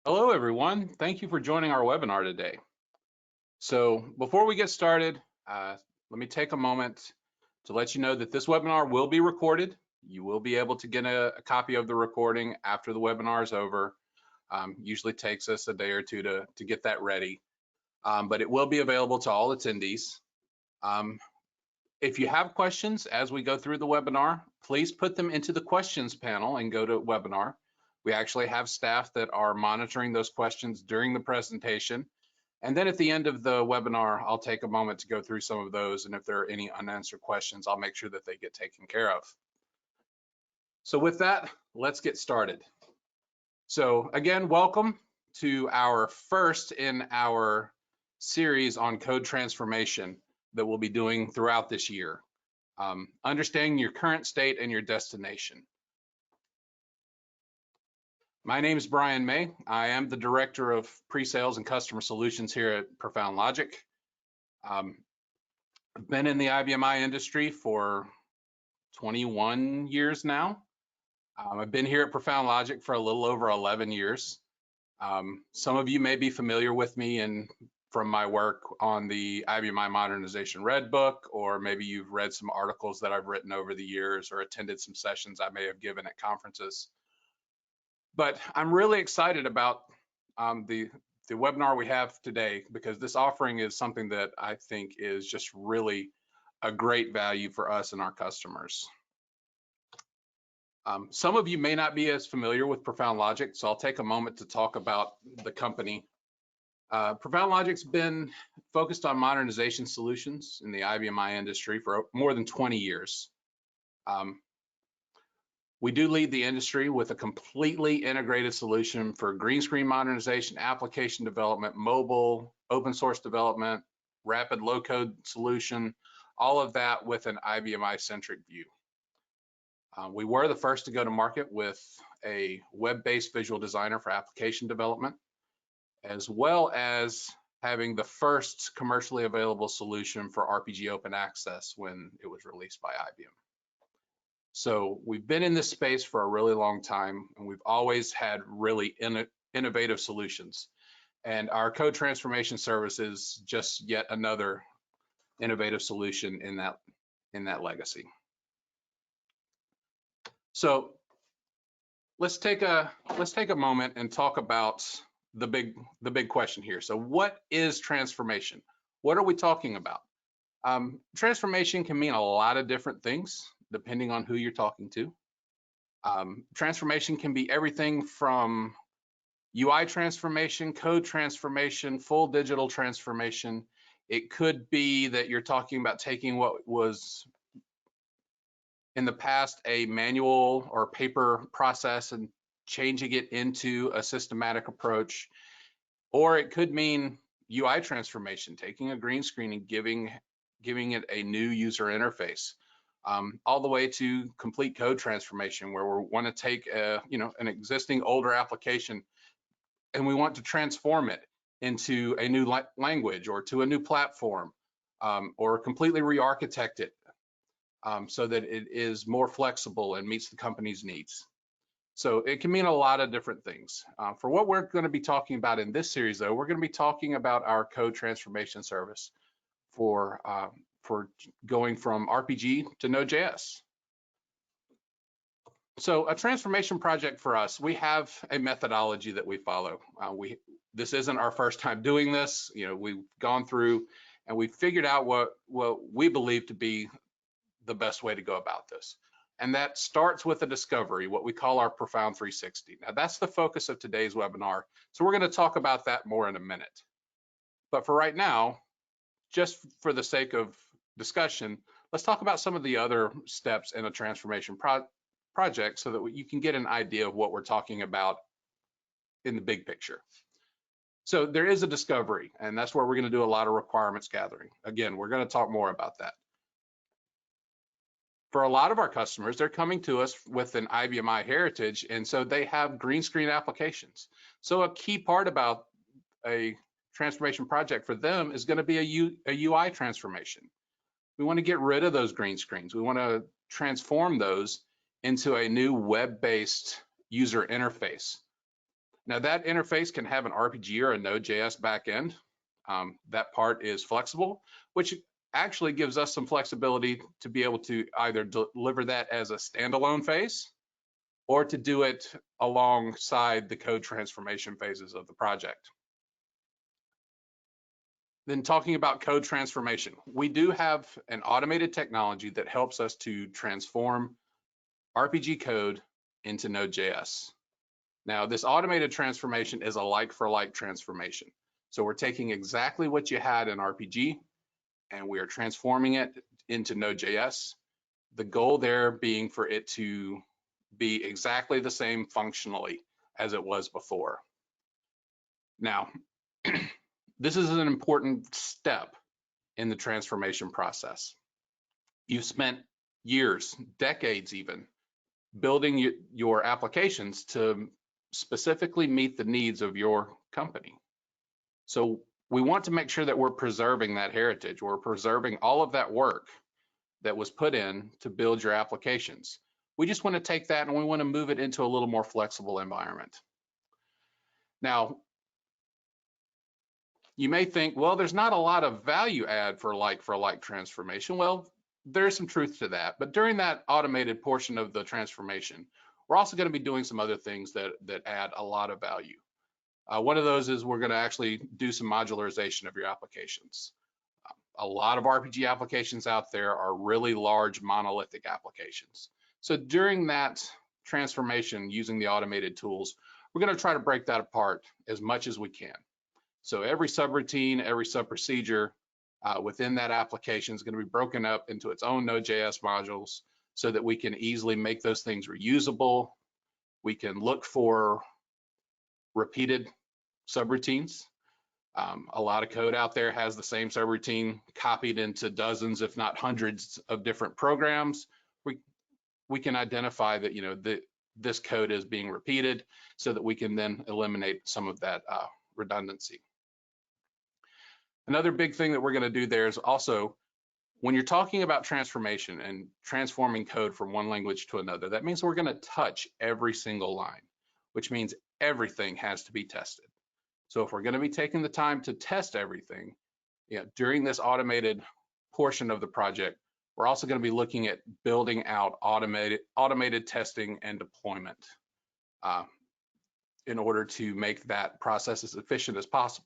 Hello, everyone. Thank you for joining our webinar today. So before we get started, let me take a moment to let you know that this webinar will be recorded. You will be able to get a copy of the recording after the webinar is over. Usually takes us a day or two to get that ready, but it will be available to all attendees. If you have questions as we go through the webinar, please put them into the questions panel and go to webinar. We actually have staff that are monitoring those questions during the presentation. And then at the end of the webinar, I'll take a moment to go through some of those. And if there are any unanswered questions, I'll make sure that they get taken care of. So with that, let's get started. So again, welcome to our first in our series on code transformation that we'll be doing throughout this year. Understanding your current state and your destination. My name is Brian May. I am the Director of Pre-Sales and Customer Solutions here at Profound Logic. I've been in the IBMI industry for 21 years now. I've been here at Profound Logic for a little over 11 years. Some of you may be familiar with me from my work on the IBMI Modernization Red Book, or maybe you've read some articles that I've written over the years or attended some sessions I may have given at conferences. But I'm really excited about the webinar we have today, because this offering is something that I think is just really a great value for us and our customers. Some of you may not be as familiar with Profound Logic, so I'll take a moment to talk about the company. Profound Logic's been focused on modernization solutions in the IBMI industry for more than 20 years. We do lead the industry with a completely integrated solution for green screen modernization, application development, mobile, open source development, rapid low code solution, all of that with an IBMI centric view. We were the first to go to market with a web-based visual designer for application development, as well as having the first commercially available solution for RPG open access when it was released by IBM. So we've been in this space for a really long time, and we've always had really innovative solutions. And our code transformation service is just yet another innovative solution in that legacy. So let's take a moment and talk about the big question here. So what is transformation? What are we talking about? Transformation can mean a lot of different things depending on who you're talking to. Transformation can be everything from UI transformation, code transformation, full digital transformation. It could be that you're talking about taking what was in the past a manual or paper process and changing it into a systematic approach. Or it could mean UI transformation, taking a green screen and giving it a new user interface. All the way to complete code transformation, where we want to take an existing older application and we want to transform it into a new language or to a new platform, or completely re-architect it so that it is more flexible and meets the company's needs. So it can mean a lot of different things. For what we're going to be talking about in this series, though, we're going to be talking about our code transformation service for going from RPG to Node.js. So a transformation project for us, we have a methodology that we follow. This isn't our first time doing this. We've gone through and we figured out what we believe to be the best way to go about this. And that starts with a discovery, what we call our Profound 360. Now that's the focus of today's webinar. So we're going to talk about that more in a minute. But for right now, just for the sake of discussion, let's talk about some of the other steps in a transformation project so that you can get an idea of what we're talking about in the big picture. So there is a discovery, and that's where we're going to do a lot of requirements gathering. Again, we're going to talk more about that. For a lot of our customers, they're coming to us with an IBMI heritage, and so they have green screen applications. So a key part about a transformation project for them is going to be a UI transformation. We want to get rid of those green screens. We want to transform those into a new web-based user interface. Now that interface can have an RPG or a Node.js backend. That part is flexible, which actually gives us some flexibility to be able to either deliver that as a standalone phase or to do it alongside the code transformation phases of the project. Then talking about code transformation, we do have an automated technology that helps us to transform RPG code into Node.js. Now, this automated transformation is a like-for-like transformation. So we're taking exactly what you had in RPG and we are transforming it into Node.js. The goal there being for it to be exactly the same functionally as it was before. Now, this is an important step in the transformation process. You've spent years, decades even, building your applications to specifically meet the needs of your company. So we want to make sure that we're preserving that heritage. We're preserving all of that work that was put in to build your applications. We just want to take that and we want to move it into a little more flexible environment. Now, you may think, well, there's not a lot of value add for like transformation. Well, there's some truth to that. But during that automated portion of the transformation, we're also going to be doing some other things that add a lot of value. One of those is we're going to actually do some modularization of your applications. A lot of RPG applications out there are really large monolithic applications. So during that transformation using the automated tools, we're going to try to break that apart as much as we can. So every subroutine, every subprocedure within that application is going to be broken up into its own Node.js modules so that we can easily make those things reusable. We can look for repeated subroutines. A lot of code out there has the same subroutine copied into dozens, if not hundreds of different programs. We can identify that, this code is being repeated so that we can then eliminate some of that redundancy. Another big thing that we're going to do there is also, when you're talking about transformation and transforming code from one language to another, that means we're going to touch every single line, which means everything has to be tested. So if we're going to be taking the time to test everything, during this automated portion of the project, we're also going to be looking at building out automated testing and deployment in order to make that process as efficient as possible.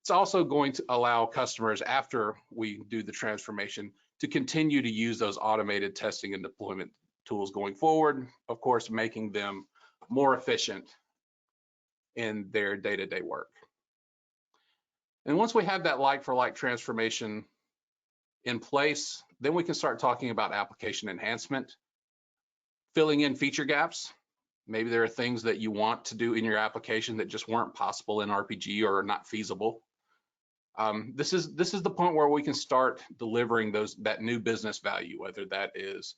It's also going to allow customers, after we do the transformation, to continue to use those automated testing and deployment tools going forward, of course, making them more efficient in their day-to-day work. And once we have that like-for-like transformation in place, then we can start talking about application enhancement, filling in feature gaps. Maybe there are things that you want to do in your application that just weren't possible in RPG or are not feasible. This is the point where we can start delivering that new business value, whether that is,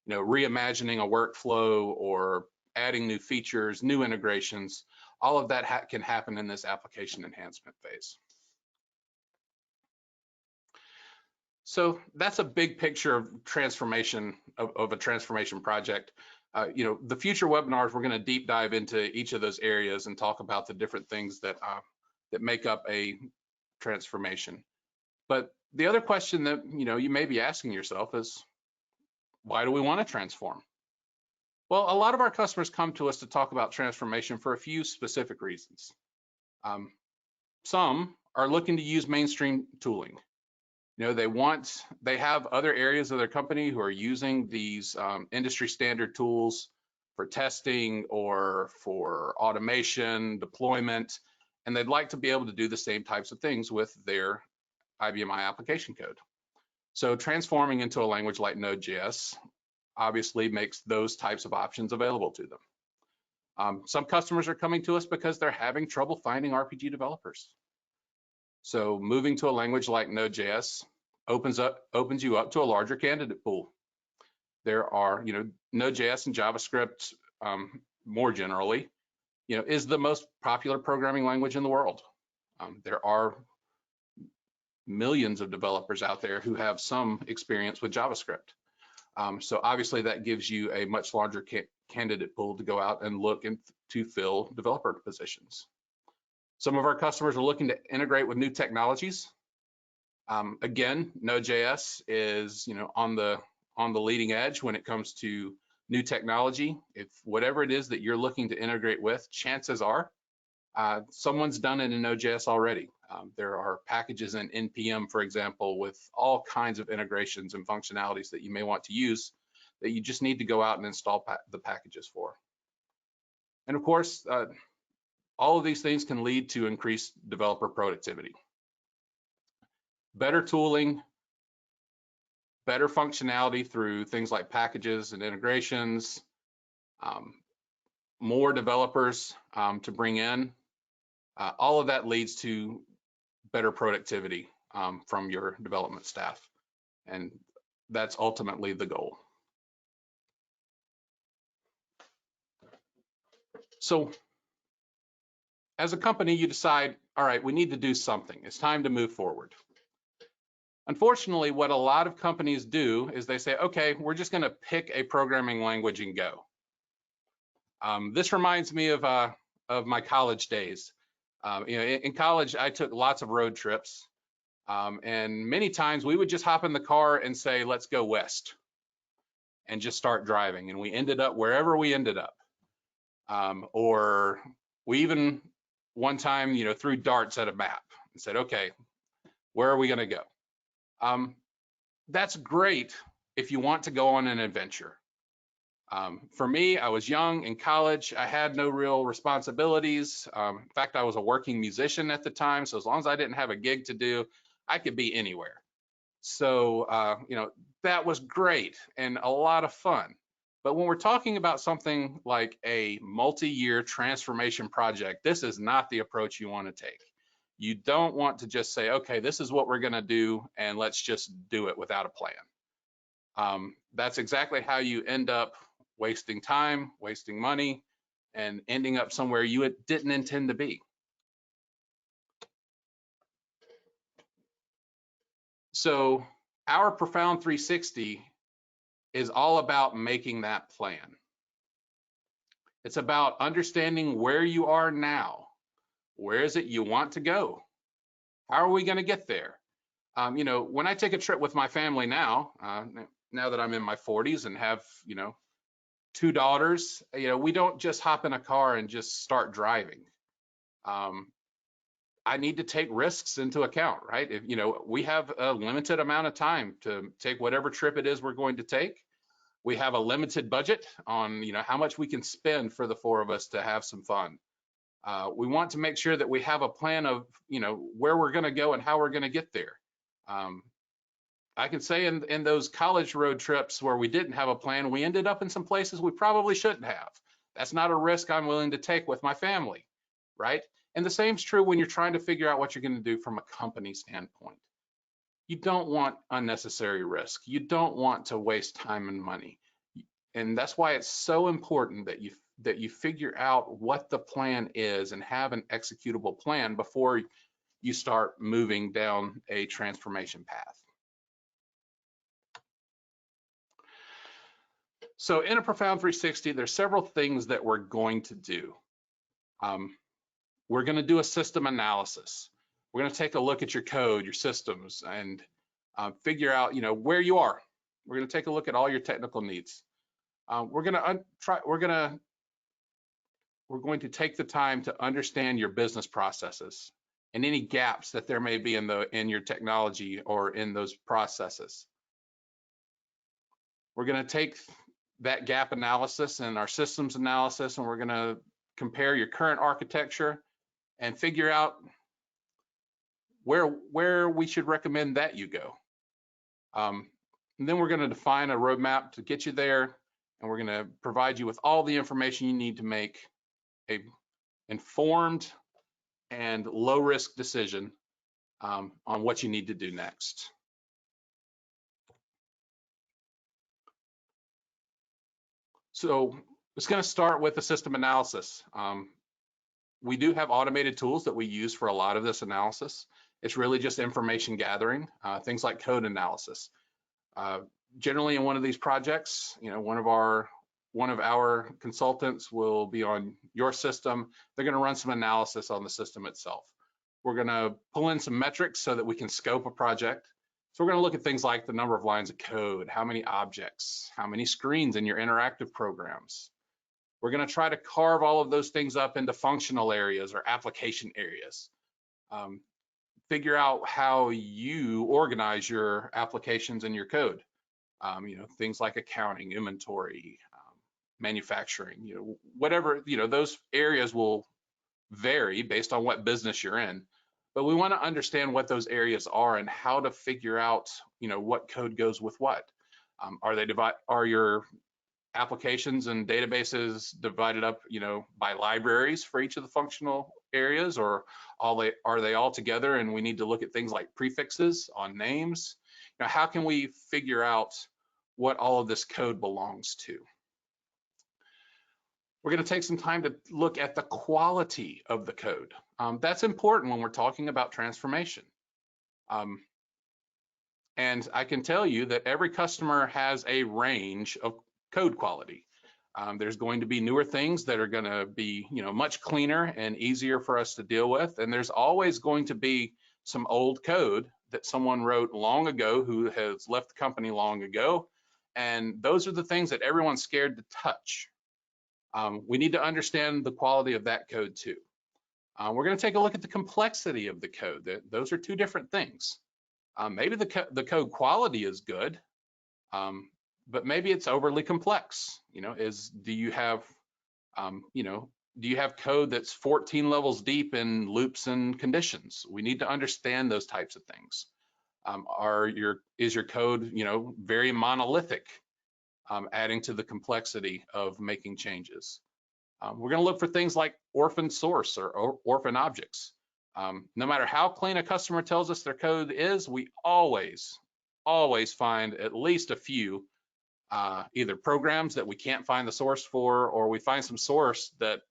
reimagining a workflow or adding new features, new integrations. All of that can happen in this application enhancement phase. So that's a big picture of transformation of a transformation project. The future webinars, we're going to deep dive into each of those areas and talk about the different things that make up a transformation. But the other question that you may be asking yourself is, why do we want to transform? Well, a lot of our customers come to us to talk about transformation for a few specific reasons. Some are looking to use mainstream tooling. They have other areas of their company who are using these industry standard tools for testing or for automation, deployment, and they'd like to be able to do the same types of things with their IBM I application code. So transforming into a language like Node.js obviously makes those types of options available to them. Some customers are coming to us because they're having trouble finding RPG developers. So moving to a language like Node.js opens you up to a larger candidate pool. There are, Node.js and JavaScript more generally, is the most popular programming language in the world. There are millions of developers out there who have some experience with JavaScript. So obviously that gives you a much larger candidate pool to go out and look and to fill developer positions. Some of our customers are looking to integrate with new technologies. Again, Node.js is, on the leading edge when it comes to new technology. If whatever it is that you're looking to integrate with, chances are someone's done it in Node.js already. There are packages in NPM, for example, with all kinds of integrations and functionalities that you may want to use that you just need to go out and install the packages for. And of course, all of these things can lead to increased developer productivity. Better tooling, better functionality through things like packages and integrations, more developers to bring in. All of that leads to better productivity from your development staff. And that's ultimately the goal. So as a company, you decide, all right, we need to do something. It's time to move forward. Unfortunately, what a lot of companies do is they say, okay, we're just going to pick a programming language and go. This reminds me of my college days. In college, I took lots of road trips, and many times we would just hop in the car and say, let's go west, and just start driving. And we ended up wherever we ended up. Or we even one time, threw darts at a map and said, okay, where are we going to go? That's great if you want to go on an adventure. For me, I was young in college. I had no real responsibilities. In fact, I was a working musician at the time. So as long as I didn't have a gig to do, I could be anywhere. So, that was great and a lot of fun. But when we're talking about something like a multi-year transformation project, this is not the approach you want to take. You don't want to just say, okay, this is what we're going to do, and let's just do it without a plan. That's exactly how you end up wasting time, wasting money, and ending up somewhere you didn't intend to be. So our Profound 360 is all about making that plan. It's about understanding where you are now. Where is it you want to go? How are we going to get there? When I take a trip with my family now that I'm in my 40s and have, 2 daughters, we don't just hop in a car and just start driving. I need to take risks into account, right? If, we have a limited amount of time to take whatever trip it is we're going to take. We have a limited budget on, how much we can spend for the 4 of us to have some fun. We want to make sure that we have a plan of, where we're going to go and how we're going to get there. I can say in those college road trips where we didn't have a plan, we ended up in some places we probably shouldn't have. That's not a risk I'm willing to take with my family, right? And the same is true when you're trying to figure out what you're going to do from a company standpoint. You don't want unnecessary risk. You don't want to waste time and money. And that's why it's so important that you figure out what the plan is and have an executable plan before you start moving down a transformation path. So in a Profound 360, there's several things that we're going to do. We're going to do a system analysis. We're going to take a look at your code, your systems, and figure out, where you are. We're going to take a look at all your technical needs. We're going to take the time to understand your business processes and any gaps that there may be in your technology or in those processes. We're going to take that gap analysis and our systems analysis, and we're going to compare your current architecture and figure out where we should recommend that you go. And then we're going to define a roadmap to get you there, and we're going to provide you with all the information you need to make a informed and low-risk decision on what you need to do next. So it's going to start with the system analysis. We do have automated tools that we use for a lot of this analysis. It's really just information gathering, things like code analysis. Generally in one of these projects, one of our one of our consultants will be on your system. They're going to run some analysis on the system itself. We're going to pull in some metrics so that we can scope a project. So we're going to look at things like the number of lines of code, how many objects, how many screens in your interactive programs. We're going to try to carve all of those things up into functional areas or application areas. Figure out how you organize your applications and your code. Things like accounting, inventory, manufacturing, whatever, those areas will vary based on what business you're in. But we want to understand what those areas are and how to figure out, what code goes with what. Are your applications and databases divided up, by libraries for each of the functional areas, or are they all together and we need to look at things like prefixes on names? How can we figure out what all of this code belongs to? We're going to take some time to look at the quality of the code. That's important when we're talking about transformation. And I can tell you that every customer has a range of code quality. There's going to be newer things that are going to be, much cleaner and easier for us to deal with. And there's always going to be some old code that someone wrote long ago who has left the company long ago. And those are the things that everyone's scared to touch. We need to understand the quality of that code too. We're going to take a look at the complexity of the code. Those are two different things. Maybe the code quality is good, but maybe it's overly complex. Do you have code that's 14 levels deep in loops and conditions? We need to understand those types of things. Is your code, very monolithic, adding to the complexity of making changes? We're going to look for things like orphan source or orphan objects. No matter how clean a customer tells us their code is, we always find at least a few either programs that we can't find the source for, or we find some source that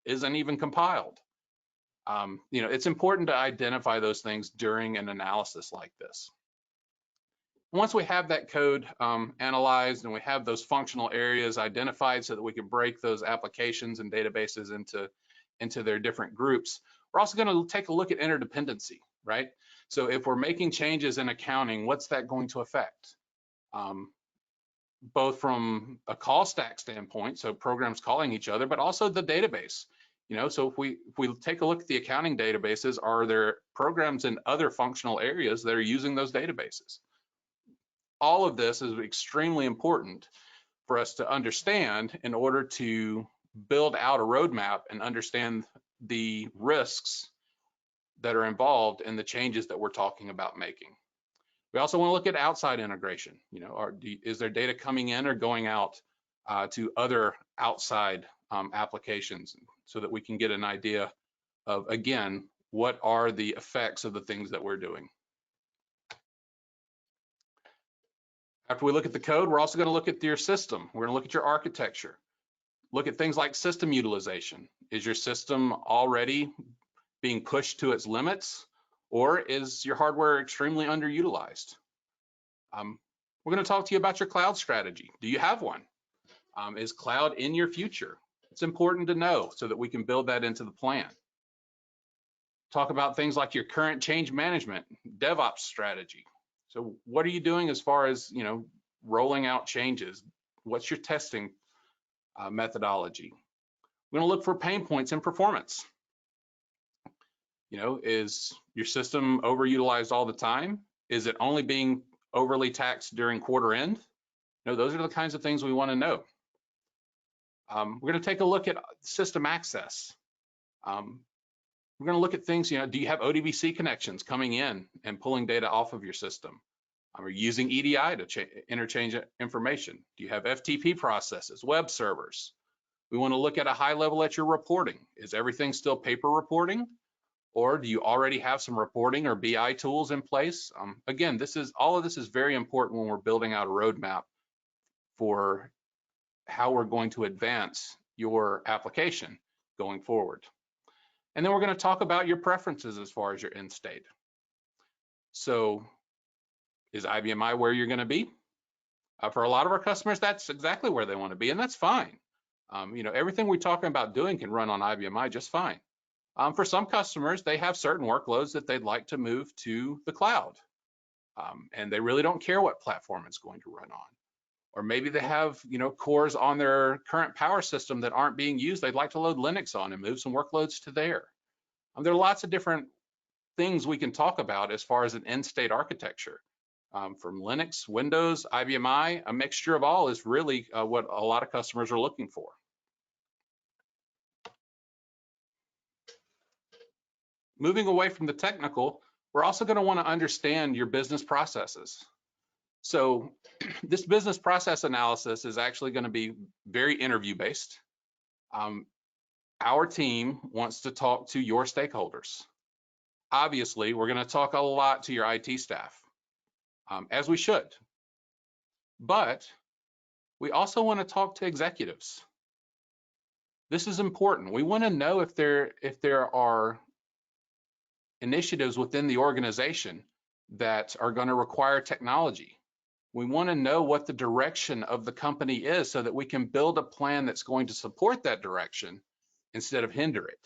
isn't even compiled. It's important to identify those things during an analysis like this. Once we have that code analyzed and we have those functional areas identified so that we can break those applications and databases into their different groups, we're also going to take a look at interdependency, right? So if we're making changes in accounting, what's that going to affect? Both from a call stack standpoint, so programs calling each other, but also the database. So if we take a look at the accounting databases, are there programs in other functional areas that are using those databases? All of this is extremely important for us to understand in order to build out a roadmap and understand the risks that are involved in the changes that we're talking about making. We also want to look at outside integration. Is there data coming in or going out to other outside applications, so that we can get an idea of, again, what are the effects of the things that we're doing. After we look at the code, we're also going to look at your system. We're going to look at your architecture. Look at things like system utilization. Is your system already being pushed to its limits, or is your hardware extremely underutilized? We're going to talk to you about your cloud strategy. Do you have one? Is cloud in your future? It's important to know so that we can build that into the plan. Talk about things like your current change management, DevOps strategy. So what are you doing as far as, rolling out changes? What's your testing methodology? We're going to look for pain points in performance. Is your system overutilized all the time? Is it only being overly taxed during quarter end? Those are the kinds of things we want to know. We're going to take a look at system access. We're going to look at things, do you have ODBC connections coming in and pulling data off of your system? Are you using EDI to interchange information? Do you have FTP processes, web servers? We want to look at a high level at your reporting. Is everything still paper reporting? Or do you already have some reporting or BI tools in place? Again, all of this is very important when we're building out a roadmap for how we're going to advance your application going forward. And then we're going to talk about your preferences as far as your end state. So is IBMI where you're going to be? For a lot of our customers, that's exactly where they want to be, and that's fine. Everything we're talking about doing can run on IBMI just fine. For some customers, they have certain workloads that they'd like to move to the cloud, and they really don't care what platform it's going to run on. Or maybe they have, cores on their current power system that aren't being used. They'd like to load Linux on and move some workloads to there. There are lots of different things we can talk about as far as an end state architecture. From Linux, Windows, IBMI, a mixture of all is really what a lot of customers are looking for. Moving away from the technical, we're also going to want to understand your business processes. So this business process analysis is actually going to be very interview based. Our team wants to talk to your stakeholders. Obviously, we're going to talk a lot to your IT staff, as we should. But we also want to talk to executives. This is important. We want to know if there are initiatives within the organization that are going to require technology. We want to know what the direction of the company is so that we can build a plan that's going to support that direction instead of hinder it.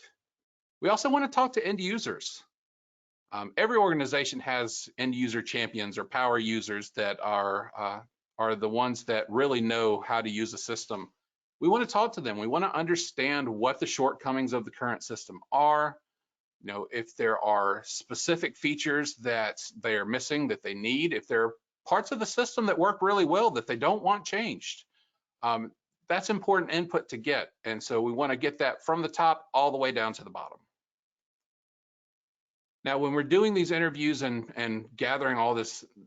We also want to talk to end users. Every organization has end user champions or power users that are the ones that really know how to use a system. We want to talk to them. We want to understand what the shortcomings of the current system are. If there are specific features that they are missing that they need, if there are parts of the system that work really well that they don't want changed. That's important input to get. And so we want to get that from the top all the way down to the bottom. Now, when we're doing these interviews and gathering all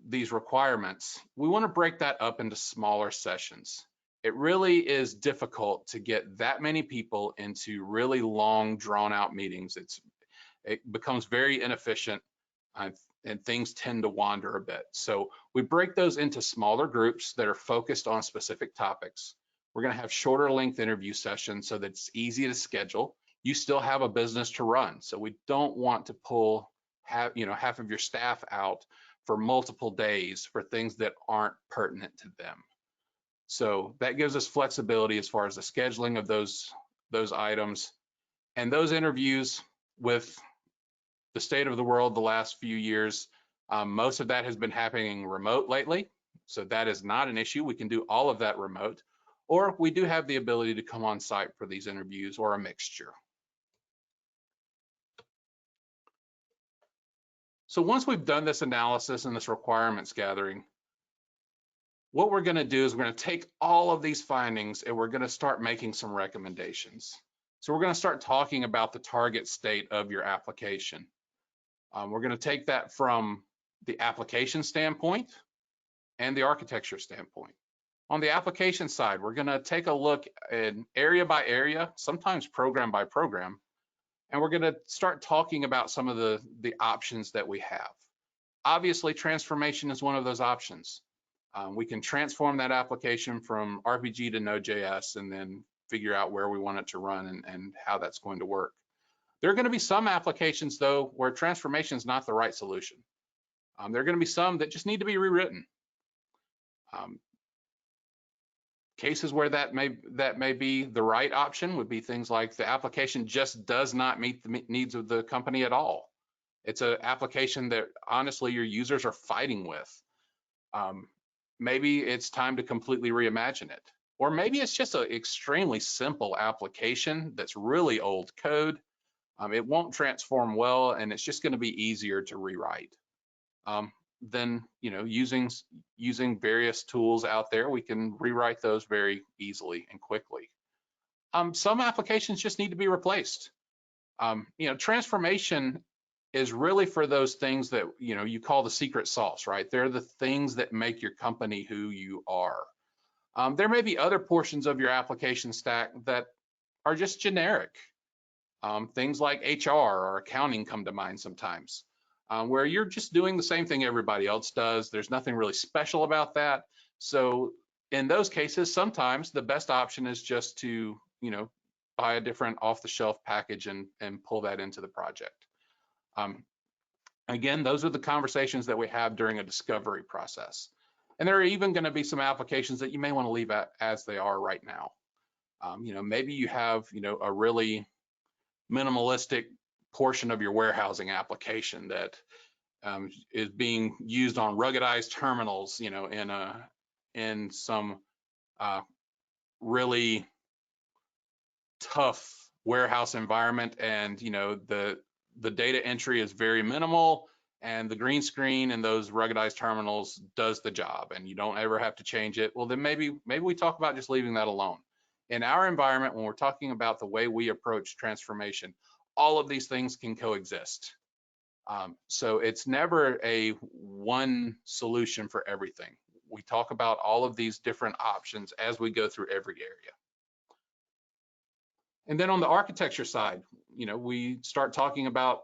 these requirements, we want to break that up into smaller sessions. It really is difficult to get that many people into really long, drawn-out meetings. It becomes very inefficient, and things tend to wander a bit. So we break those into smaller groups that are focused on specific topics. We're going to have shorter length interview sessions so that it's easy to schedule. You still have a business to run, so we don't want to pull half of your staff out for multiple days for things that aren't pertinent to them. So that gives us flexibility as far as the scheduling of those items. And those interviews, with the state of the world the last few years, most of that has been happening remote lately. So that is not an issue. We can do all of that remote, or we do have the ability to come on site for these interviews, or a mixture. So once we've done this analysis and this requirements gathering, what we're going to do is we're going to take all of these findings and we're going to start making some recommendations. So we're going to start talking about the target state of your application. We're going to take that from the application standpoint and the architecture standpoint. On the application side, we're going to take a look at area by area, sometimes program by program, and we're going to start talking about some of the options that we have. Obviously, transformation is one of those options. We can transform that application from RPG to Node.js and then figure out where we want it to run and how that's going to work. There are going to be some applications, though, where transformation is not the right solution. There are going to be some that just need to be rewritten. Cases where that may be the right option would be things like the application just does not meet the needs of the company at all. It's an application that honestly your users are fighting with. Maybe it's time to completely reimagine it. Or maybe it's just an extremely simple application that's really old code. It won't transform well, and it's just going to be easier to rewrite. Then, using various tools out there, we can rewrite those very easily and quickly. Some applications just need to be replaced. Transformation is really for those things that you call the secret sauce, right? They're the things that make your company who you are. There may be other portions of your application stack that are just generic. Things like HR or accounting come to mind sometimes, where you're just doing the same thing everybody else does. There's nothing really special about that. So in those cases, sometimes the best option is just to buy a different off-the-shelf package and pull that into the project. Again, those are the conversations that we have during a discovery process. And there are even going to be some applications that you may want to leave as they are right now. Maybe you have, a really minimalistic portion of your warehousing application that is being used on ruggedized terminals, in some really tough warehouse environment, and the data entry is very minimal, and the green screen and those ruggedized terminals does the job, and you don't ever have to change it. Well, then maybe we talk about just leaving that alone. In our environment, when we're talking about the way we approach transformation, all of these things can coexist. So it's never a one solution for everything. We talk about all of these different options as we go through every area. And then on the architecture side, we start talking about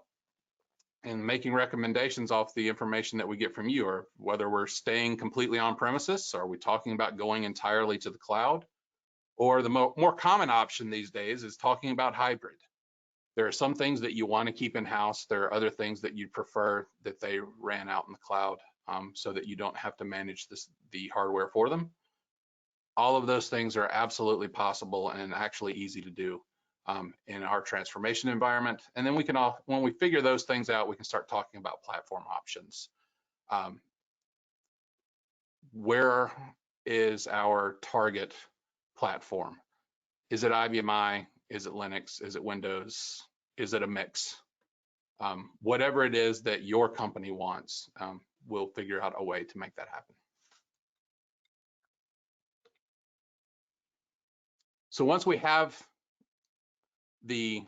and making recommendations off the information that we get from you, or whether we're staying completely on premises, or are we talking about going entirely to the cloud? Or the more common option these days is talking about hybrid. There are some things that you want to keep in-house. There are other things that you prefer that they ran out in the cloud, so that you don't have to manage the hardware for them. All of those things are absolutely possible and actually easy to do in our transformation environment. And then when we figure those things out, we can start talking about platform options. Where is our target platform? Is it IBM? Is it Linux? Is it Windows? Is it a mix? Whatever it is that your company wants, we'll figure out a way to make that happen. So once we have the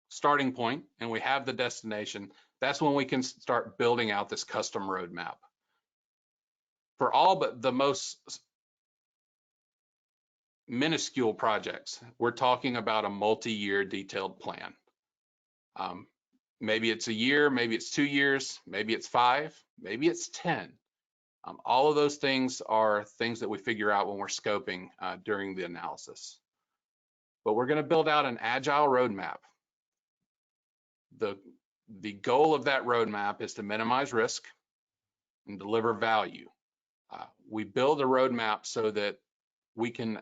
starting point and we have the destination, that's when we can start building out this custom roadmap. For all but the most minuscule projects, we're talking about a multi-year detailed plan. Maybe it's a year, maybe it's 2 years, maybe it's 5, maybe it's 10. All of those things are things that we figure out when we're scoping during the analysis. But we're going to build out an agile roadmap. The goal of that roadmap is to minimize risk and deliver value. We build a roadmap so that we can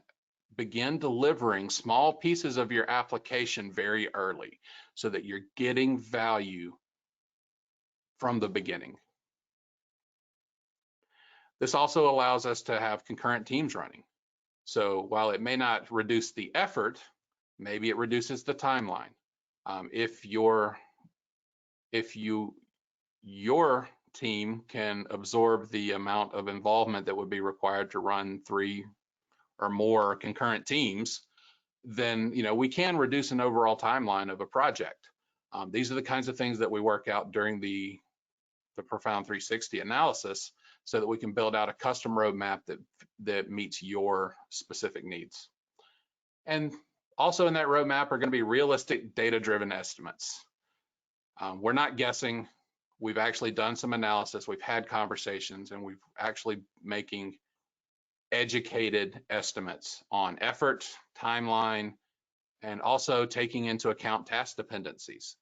begin delivering small pieces of your application very early, so that you're getting value from the beginning. This also allows us to have concurrent teams running. So while it may not reduce the effort, maybe it reduces the timeline. If your team can absorb the amount of involvement that would be required to run 3 or more concurrent teams, then we can reduce an overall timeline of a project. These are the kinds of things that we work out during the Profound 360 analysis, so that we can build out a custom roadmap that meets your specific needs. And also in that roadmap are going to be realistic data-driven estimates. We're not guessing. We've actually done some analysis, we've had conversations, and we've actually making educated estimates on effort, timeline, and also taking into account task dependencies.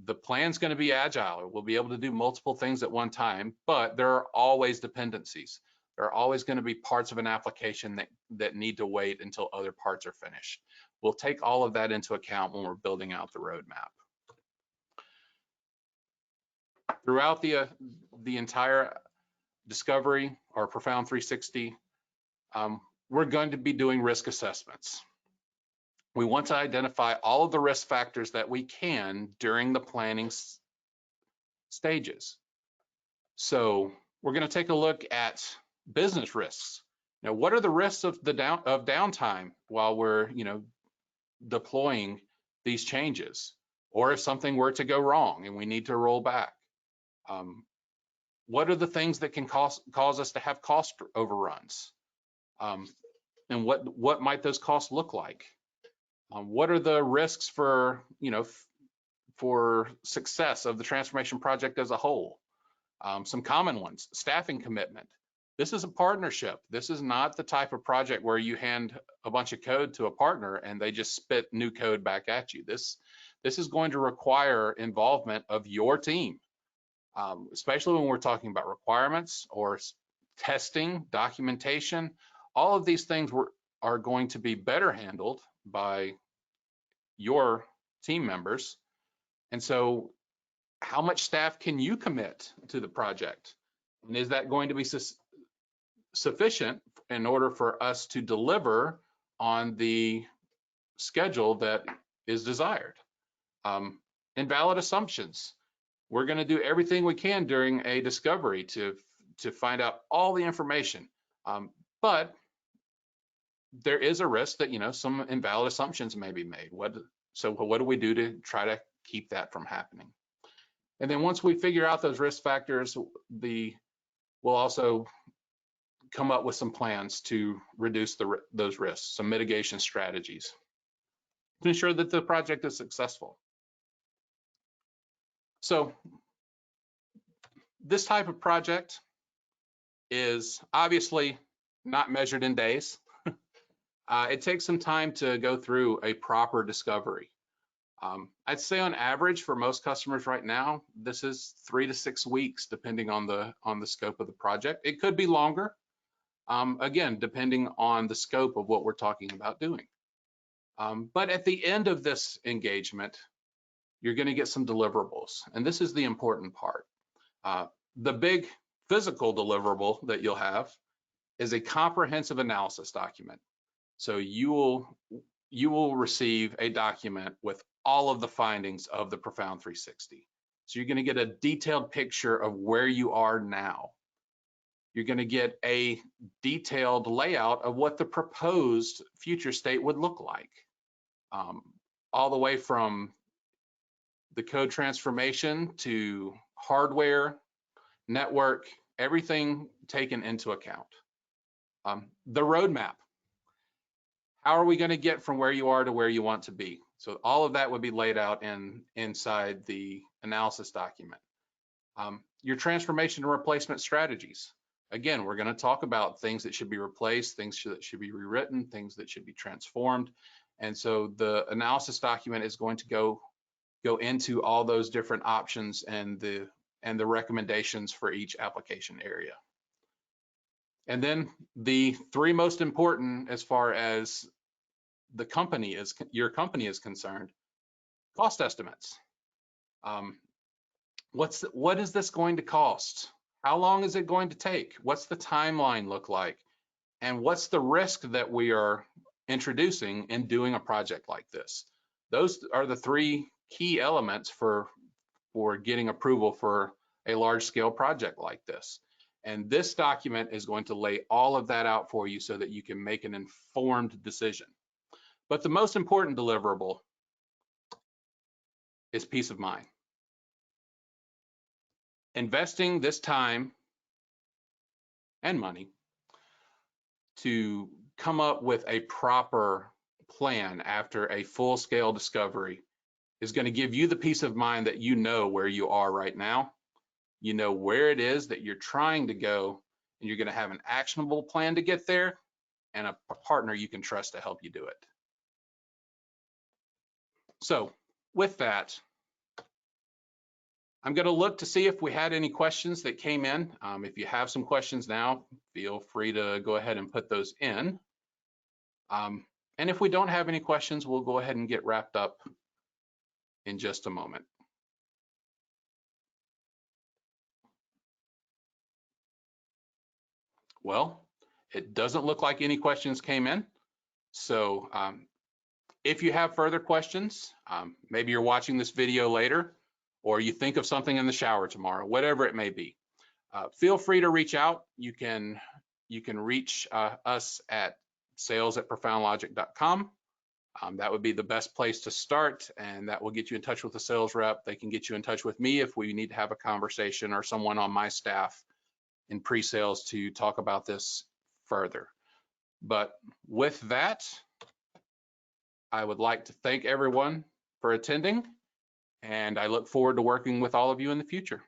The plan's going to be agile. We'll be able to do multiple things at one time, but there are always dependencies. There are always going to be parts of an application that need to wait until other parts are finished. We'll take all of that into account when we're building out the roadmap. Throughout the entire discovery or Profound 360, we're going to be doing risk assessments. We want to identify all of the risk factors that we can during the planning stages. So we're going to take a look at business risks. Now, what are the risks of downtime while we're deploying these changes, or if something were to go wrong and we need to roll back? What are the things that can cause us to have cost overruns? And what might those costs look like? What are the risks for success of the transformation project as a whole? Some common ones: staffing commitment. This is a partnership. This is not the type of project where you hand a bunch of code to a partner and they just spit new code back at you. This is going to require involvement of your team, especially when we're talking about requirements or testing, documentation, all of these things are going to be better handled by your team members. And so how much staff can you commit to the project? And is that going to be sufficient in order for us to deliver on the schedule that is desired? Invalid assumptions. We're going to do everything we can during a discovery to find out all the information. But there is a risk that, you know, some invalid assumptions may be made. So what do we do to try to keep that from happening? And then once we figure out those risk factors, we'll also come up with some plans to reduce those risks, some mitigation strategies to ensure that the project is successful. So this type of project is obviously not measured in days. It takes some time to go through a proper discovery. I'd say on average for most customers right now, this is 3 to 6 weeks, depending on the scope of the project. It could be longer, again, depending on the scope of what we're talking about doing. But at the end of this engagement, you're going to get some deliverables, and this is the important part. The big physical deliverable that you'll have is a comprehensive analysis document. So you will receive a document with all of the findings of the Profound 360. So you're going to get a detailed picture of where you are now. You're going to get a detailed layout of what the proposed future state would look like, all the way from the code transformation to hardware, network, everything taken into account. The roadmap. How are we going to get from where you are to where you want to be? So all of that would be laid out inside the analysis document. Your transformation and replacement strategies. Again, we're going to talk about things that should be replaced, things that should be rewritten, things that should be transformed. And so the analysis document is going to go into all those different options and the recommendations for each application area. And then the 3 most important as far as your company is concerned, cost estimates. What is this going to cost? How long is it going to take? What's the timeline look like? And what's the risk that we are introducing in doing a project like this? Those are the 3 key elements for getting approval for a large scale project like this. And this document is going to lay all of that out for you so that you can make an informed decision. But the most important deliverable is peace of mind. Investing this time and money to come up with a proper plan after a full-scale discovery is going to give you the peace of mind that you know where you are right now. You know where it is that you're trying to go, and you're going to have an actionable plan to get there and a partner you can trust to help you do it. So with that, I'm going to look to see if we had any questions that came in. If you have some questions now, feel free to go ahead and put those in. And if we don't have any questions, we'll go ahead and get wrapped up in just a moment. Well, it doesn't look like any questions came in. So if you have further questions, maybe you're watching this video later, or you think of something in the shower tomorrow, whatever it may be, feel free to reach out. You can reach us at sales@profoundlogic.com. That would be the best place to start, and that will get you in touch with the sales rep. They can get you in touch with me if we need to have a conversation, or someone on my staff in pre-sales to talk about this further. But with that, I would like to thank everyone for attending, and I look forward to working with all of you in the future.